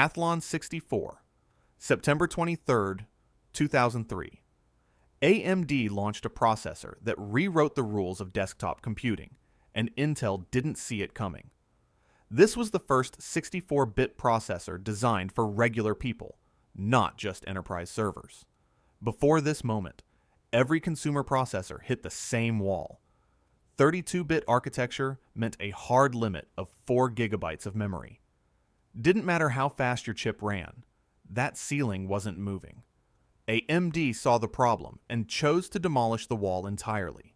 Athlon 64, September 23, 2003. AMD launched a processor that rewrote the rules of desktop computing, and Intel didn't see it coming. This was the first 64-bit processor designed for regular people, not just enterprise servers. Before this moment, every consumer processor hit the same wall. 32-bit architecture meant a hard limit of 4 gigabytes of memory. Didn't matter how fast your chip ran, that ceiling wasn't moving. AMD saw the problem and chose to demolish the wall entirely.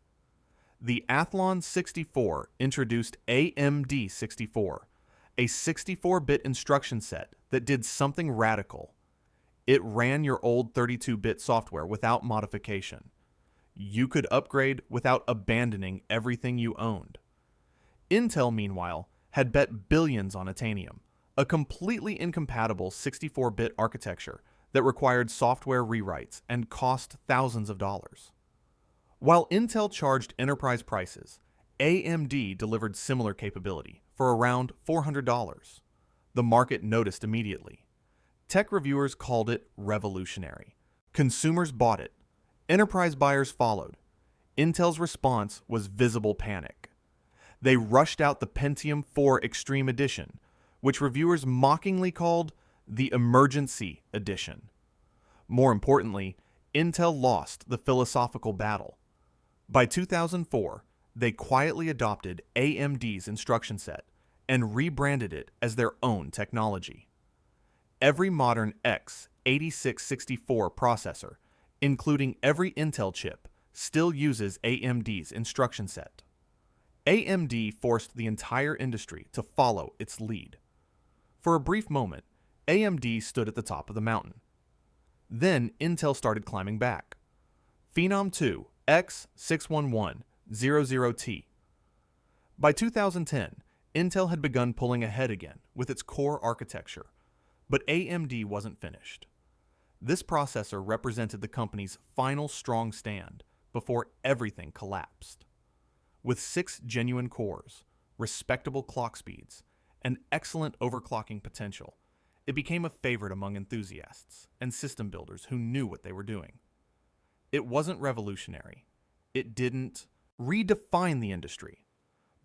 The Athlon 64 introduced AMD 64, a 64-bit instruction set that did something radical. It ran your old 32-bit software without modification. You could upgrade without abandoning everything you owned. Intel, meanwhile, had bet billions on Atanium, a completely incompatible 64-bit architecture that required software rewrites and cost thousands of dollars. While Intel charged enterprise prices, AMD delivered similar capability for around $400. The market noticed immediately. Tech reviewers called it revolutionary. Consumers bought it. Enterprise buyers followed. Intel's response was visible panic. They rushed out the Pentium 4 Extreme Edition, which reviewers mockingly called the Emergency Edition. More importantly, Intel lost the philosophical battle. By 2004, they quietly adopted AMD's instruction set and rebranded it as their own technology. Every modern x86-64 processor, including every Intel chip, still uses AMD's instruction set. AMD forced the entire industry to follow its lead. For a brief moment, AMD stood at the top of the mountain. Then Intel started climbing back. Phenom 2 X61100T. By 2010, Intel had begun pulling ahead again with its core architecture, but AMD wasn't finished. This processor represented the company's final strong stand before everything collapsed. With 6 genuine cores, respectable clock speeds, and excellent overclocking potential, it became a favorite among enthusiasts and system builders who knew what they were doing. It wasn't revolutionary. It didn't redefine the industry,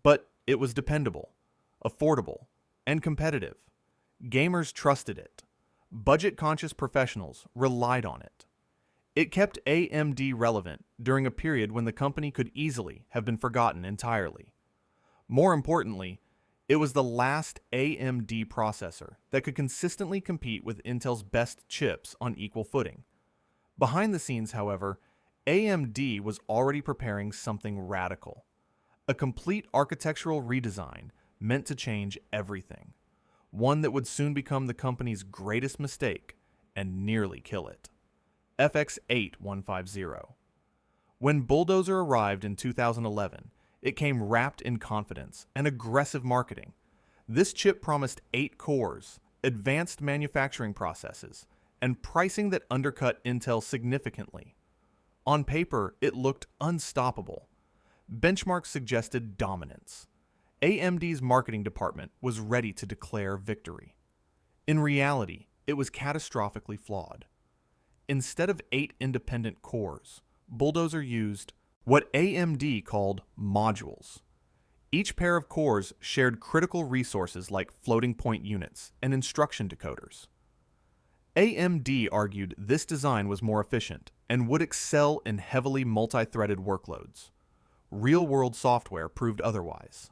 but it was dependable, affordable, and competitive. Gamers trusted it. Budget-conscious professionals relied on it. It kept AMD relevant during a period when the company could easily have been forgotten entirely. More importantly, it was the last AMD processor that could consistently compete with Intel's best chips on equal footing. Behind the scenes, however, AMD was already preparing something radical. A complete architectural redesign meant to change everything. One that would soon become the company's greatest mistake and nearly kill it. FX8150. When Bulldozer arrived in 2011, it came wrapped in confidence and aggressive marketing. This chip promised 8 cores, advanced manufacturing processes, and pricing that undercut Intel significantly. On paper, it looked unstoppable. Benchmarks suggested dominance. AMD's marketing department was ready to declare victory. In reality, it was catastrophically flawed. Instead of 8 independent cores, Bulldozer used what AMD called modules. Each pair of cores shared critical resources like floating point units and instruction decoders. AMD argued this design was more efficient and would excel in heavily multi-threaded workloads. Real-world software proved otherwise.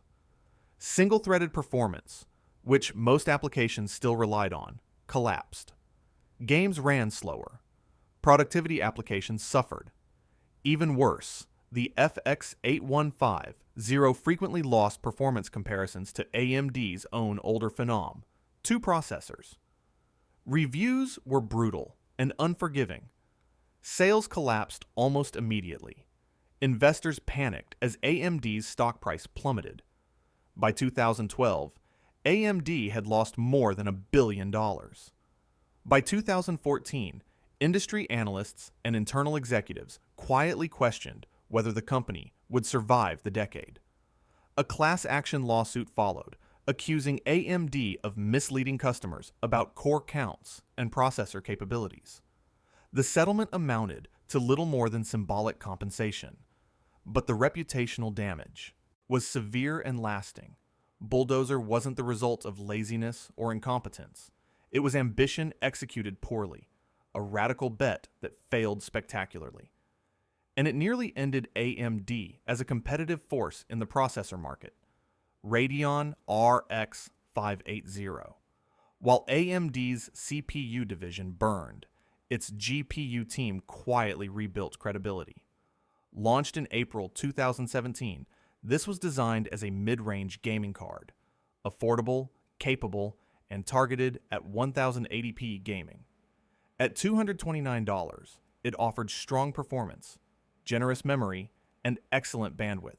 Single-threaded performance, which most applications still relied on, collapsed. Games ran slower. Productivity applications suffered. Even worse, the FX8150 frequently lost performance comparisons to AMD's own older Phenom, 2 processors. Reviews were brutal and unforgiving. Sales collapsed almost immediately. Investors panicked as AMD's stock price plummeted. By 2012, AMD had lost more than $1 billion. By 2014, industry analysts and internal executives quietly questioned whether the company would survive the decade. A class action lawsuit followed, accusing AMD of misleading customers about core counts and processor capabilities. The settlement amounted to little more than symbolic compensation, but the reputational damage was severe and lasting. Bulldozer wasn't the result of laziness or incompetence. It was ambition executed poorly, a radical bet that failed spectacularly. And it nearly ended AMD as a competitive force in the processor market. Radeon RX580. While AMD's CPU division burned, its GPU team quietly rebuilt credibility. Launched in April 2017, this was designed as a mid-range gaming card, affordable, capable, and targeted at 1080p gaming. At $229, it offered strong performance, generous memory, and excellent bandwidth.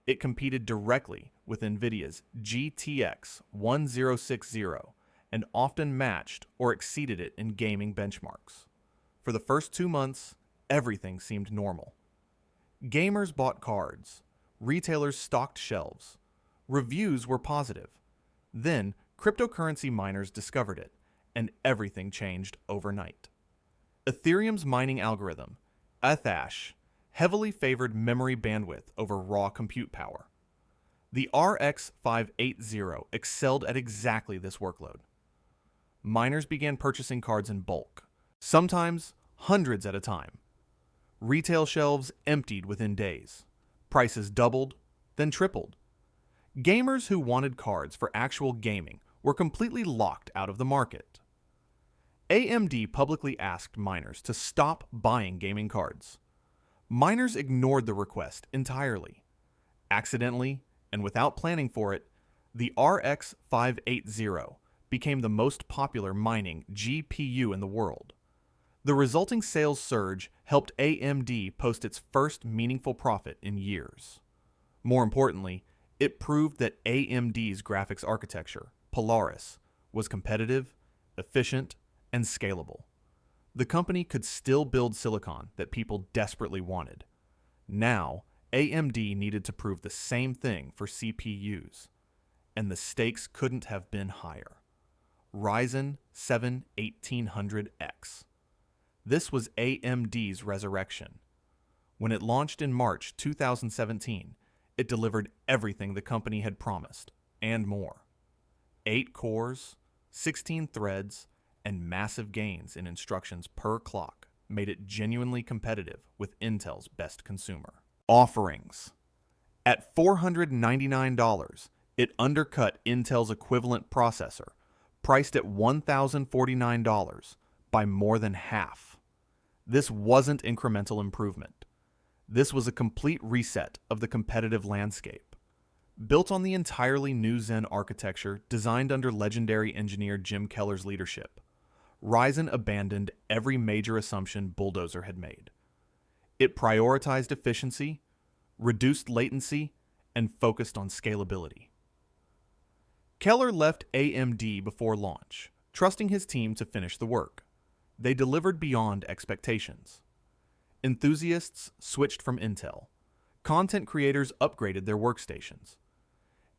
It competed directly with NVIDIA's GTX 1060 and often matched or exceeded it in gaming benchmarks. For the first 2 months, everything seemed normal. Gamers bought cards, retailers stocked shelves, reviews were positive. Then, cryptocurrency miners discovered it, and everything changed overnight. Ethereum's mining algorithm, Ethash, heavily favored memory bandwidth over raw compute power. The RX580 excelled at exactly this workload. Miners began purchasing cards in bulk, sometimes hundreds at a time. Retail shelves emptied within days. Prices doubled, then tripled. Gamers who wanted cards for actual gaming were completely locked out of the market. AMD publicly asked miners to stop buying gaming cards. Miners ignored the request entirely. Accidentally, and without planning for it, the RX580 became the most popular mining GPU in the world. The resulting sales surge helped AMD post its first meaningful profit in years. More importantly, it proved that AMD's graphics architecture, Polaris, was competitive, efficient, and scalable. The company could still build silicon that people desperately wanted. Now, AMD needed to prove the same thing for CPUs, and the stakes couldn't have been higher. Ryzen 7 1800X. This was AMD's resurrection. When it launched in March 2017, it delivered everything the company had promised, and more. 8 cores, 16 threads, and massive gains in instructions per clock made it genuinely competitive with Intel's best consumer. Offerings. At $499, it undercut Intel's equivalent processor, priced at $1,049, by more than half. This wasn't incremental improvement. This was a complete reset of the competitive landscape. Built on the entirely new Zen architecture designed under legendary engineer Jim Keller's leadership, Ryzen abandoned every major assumption Bulldozer had made. It prioritized efficiency, reduced latency, and focused on scalability. Keller left AMD before launch, trusting his team to finish the work. They delivered beyond expectations. Enthusiasts switched from Intel. Content creators upgraded their workstations.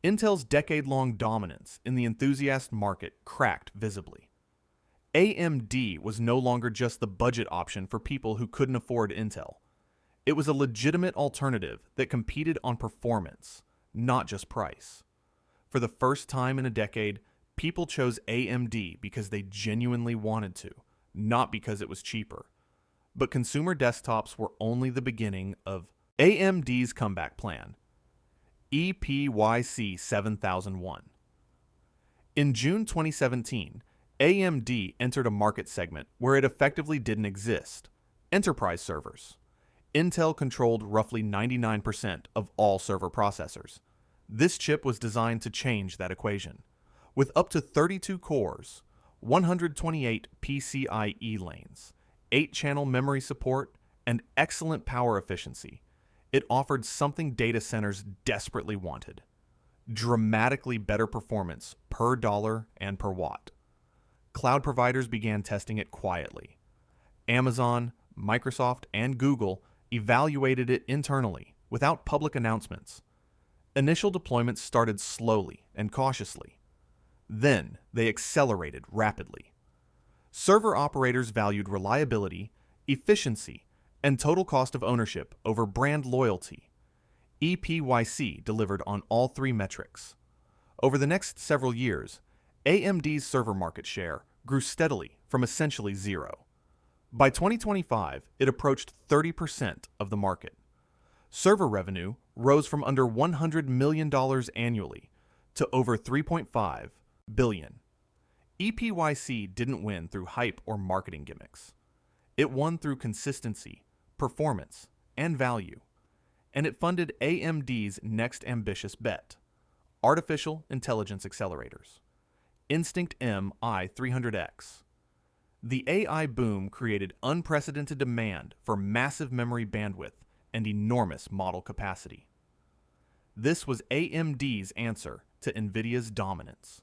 Intel's decade-long dominance in the enthusiast market cracked visibly. AMD was no longer just the budget option for people who couldn't afford Intel. It was a legitimate alternative that competed on performance, not just price. For the first time in a decade, people chose AMD because they genuinely wanted to, not because it was cheaper. But consumer desktops were only the beginning of AMD's comeback plan, EPYC 7001. In June 2017, AMD entered a market segment where it effectively didn't exist: enterprise servers. Intel controlled roughly 99% of all server processors. This chip was designed to change that equation. With up to 32 cores, 128 PCIe lanes, 8-channel memory support, and excellent power efficiency, it offered something data centers desperately wanted: dramatically better performance per dollar and per watt. Cloud providers began testing it quietly. Amazon, Microsoft, and Google evaluated it internally without public announcements. Initial deployments started slowly and cautiously. Then they accelerated rapidly. Server operators valued reliability, efficiency, and total cost of ownership over brand loyalty. EPYC delivered on all three metrics. Over the next several years, AMD's server market share grew steadily from essentially zero. By 2025, it approached 30% of the market. Server revenue rose from under $100 million annually to over $3.5 billion. EPYC didn't win through hype or marketing gimmicks. It won through consistency, performance, and value. And it funded AMD's next ambitious bet: artificial intelligence accelerators. Instinct M i300X. The AI boom created unprecedented demand for massive memory bandwidth and enormous model capacity. This was AMD's answer to NVIDIA's dominance.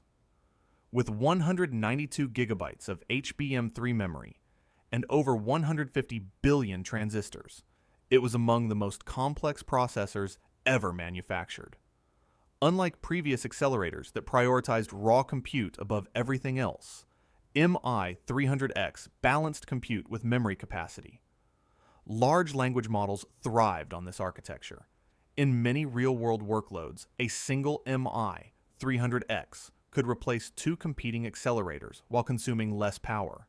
With 192 gigabytes of HBM3 memory and over 150 billion transistors, it was among the most complex processors ever manufactured. Unlike previous accelerators that prioritized raw compute above everything else, MI300X balanced compute with memory capacity. Large language models thrived on this architecture. In many real-world workloads, a single MI300X could replace two competing accelerators while consuming less power.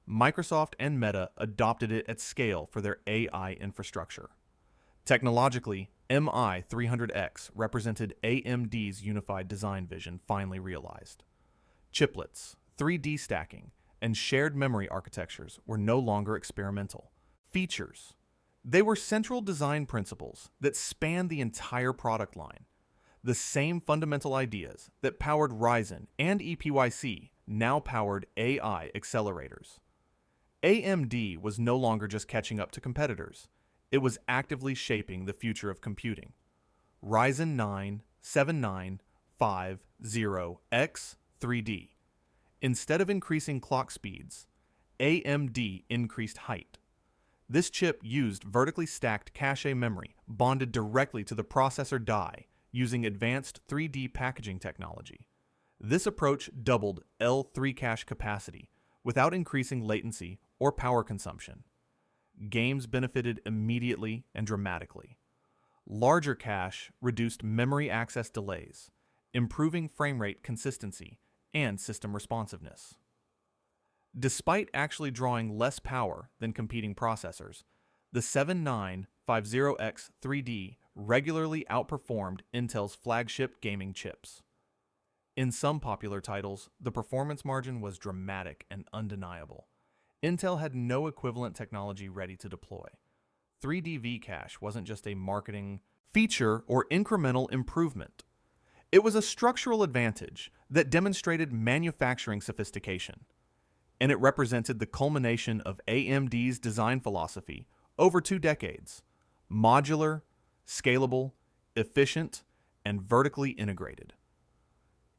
Microsoft and Meta adopted it at scale for their AI infrastructure. Technologically, MI300X represented AMD's unified design vision finally realized. Chiplets, 3D stacking, and shared memory architectures were no longer experimental. Features. They were central design principles that spanned the entire product line. The same fundamental ideas that powered Ryzen and EPYC now powered AI accelerators. AMD was no longer just catching up to competitors. It was actively shaping the future of computing. Ryzen 9 7950X 3D. Instead of increasing clock speeds, AMD increased height. This chip used vertically stacked cache memory bonded directly to the processor die using advanced 3D packaging technology. This approach doubled L3 cache capacity without increasing latency or power consumption. Games benefited immediately and dramatically. Larger cache reduced memory access delays, improving frame rate consistency and system responsiveness. Despite actually drawing less power than competing processors, the 7950X 3D regularly outperformed Intel's flagship gaming chips. In some popular titles, the performance margin was dramatic and undeniable. Intel had no equivalent technology ready to deploy. 3D V-cache wasn't just a marketing feature or incremental improvement. It was a structural advantage that demonstrated manufacturing sophistication, and it represented the culmination of AMD's design philosophy over 2 decades: modular, scalable, efficient, and vertically integrated.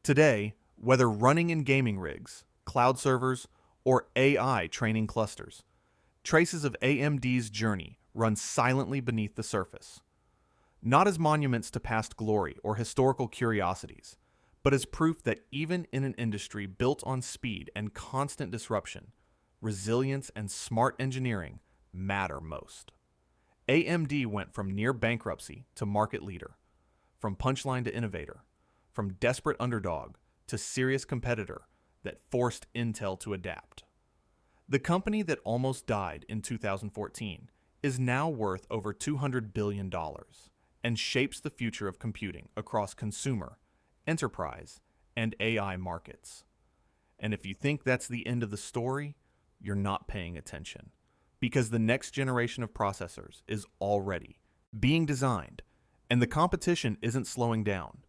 Today, whether running in gaming rigs, cloud servers, or AI training clusters, traces of AMD's journey run silently beneath the surface. Not as monuments to past glory or historical curiosities, but as proof that even in an industry built on speed and constant disruption, resilience and smart engineering matter most. AMD went from near bankruptcy to market leader, from punchline to innovator, from desperate underdog to serious competitor that forced Intel to adapt. The company that almost died in 2014 is now worth over $200 billion and shapes the future of computing across consumer, enterprise, and AI markets. And if you think that's the end of the story, you're not paying attention, because the next generation of processors is already being designed, and the competition isn't slowing down.